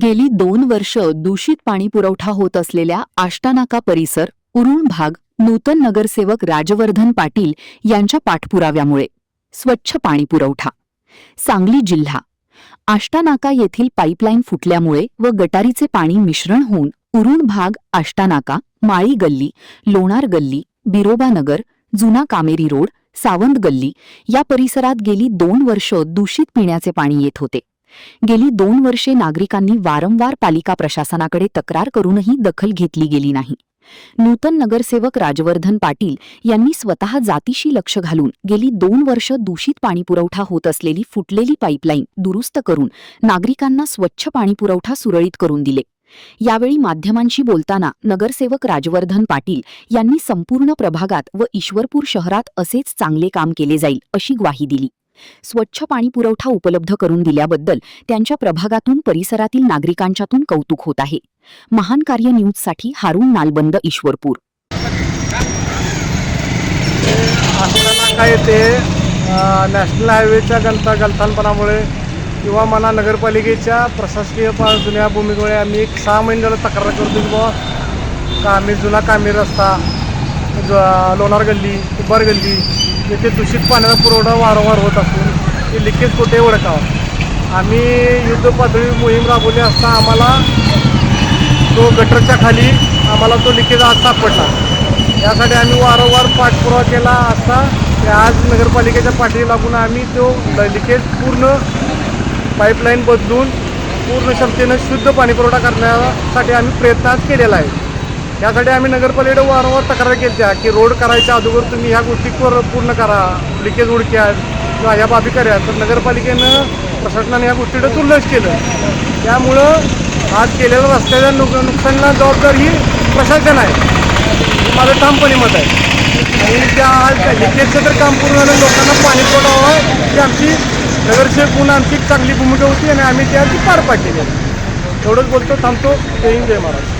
गेली 2 वर्ष दूषित पाणी पुरवठा होत असलेल्या आष्टानाका परिसर, उरुण भाग, नूतन नगरसेवक राजवर्धन पाटील यांच्या पाठपुराव्यामुळे स्वच्छ पाणी पुरवठा. सांगली जिल्हा. आष्टानाका येथील पाईपलाईन फुटल्यामुळे व गटारीचे पाणी मिश्रण होऊन उरुण भाग, आष्टानाका, माळी गल्ली, लोणार गल्ली, बिरोबा नगर, जुना कामेरी रोड, सावंत गल्ली या परिसरात गेली 2 वर्ष दूषित पिण्याचे पाणी येत होते. गेली 2 वर्षे नागरिकांनी वारंवार पालिका प्रशासनाकडे तक्रार करूनही दखल घेतली गेली नाही. नूतन नगरसेवक राजवर्धन पाटील यांनी स्वतः जातीशी लक्ष घालून गेली 2 वर्ष दूषित पाणी पुरवठा होत असलेली फुटलेली पाईपलाईन दुरुस्त करून नागरिकांना स्वच्छ पाणी पुरवठा सुरळीत करून दिले. यावेळी माध्यमांशी बोलताना नगरसेवक राजवर्धन पाटील यांनी संपूर्ण प्रभागात व ईश्वरपूर शहरात असेच चांगले काम केले जाईल अशी ग्वाही दिली. स्वच्छ पाणी पुरवठा उपलब्ध करून दिल्याबद्दल त्यांच्या प्रभागातून परिसरातील नागरिकांच्यातून कौतुक होत आहे. महान कार्य न्यूजसाठी हारून नालबंद, ईश्वरपूर. आष्टानाका येथे नॅशनल हायवेच्या गलथानपणामुळे किंवा मला नगरपालिकेच्या प्रशासकीय जुन्या भूमिकेमुळे आम्ही 6 महिने झालं तक्रार करतो की बाबा जुना कामेरी रस्ता, लोणार गल्ली, उबार गल्ली येथे दूषित पाण्याचा पुरवठा वारंवार होत असून ते लिकेज कुठे ओळखावं. आम्ही युद्ध पातळी मोहीम राबवली असता आम्हाला तो गटरच्या खाली तो लिकेज आज सापडला. यासाठी आम्ही वारंवार पाठपुरावा केला असता आज नगरपालिकेच्या पाठी लागून आम्ही तो लिकेज पूर्ण पाईपलाईन बदलून पूर्ण क्षमतेनं शुद्ध पाणी पुरवठा करण्यासाठी आम्ही प्रयत्न आज केलेला आहे. यासाठी आम्ही नगरपालिकेकडे वारंवार तक्रार केल्या की रोड करायच्या अगोदर तुम्ही ह्या गोष्टी पूर्ण करा, लिकेज उडक्या किंवा ह्या बाबी करा. तर नगरपालिकेनं प्रशासनाने ह्या गोष्टीकडे दुर्लक्ष केलं. त्यामुळं आज केलेल्या रस्त्याच्या नुकसानीला जबाबदार ही प्रशासन आहे, माझं ठामपणे मत आहे. आणि त्या आज लिकेजचं तर काम पूर्ण झालं, लोकांना पाणी पुरवठा व्हावं ही आमची नगरसेवक म्हणून आमची चांगली भूमिका होती आणि आम्ही ती पार पाडलेली आहे. एवढंच बोलतो, थांबतो. जय हिंद, जय महाराज.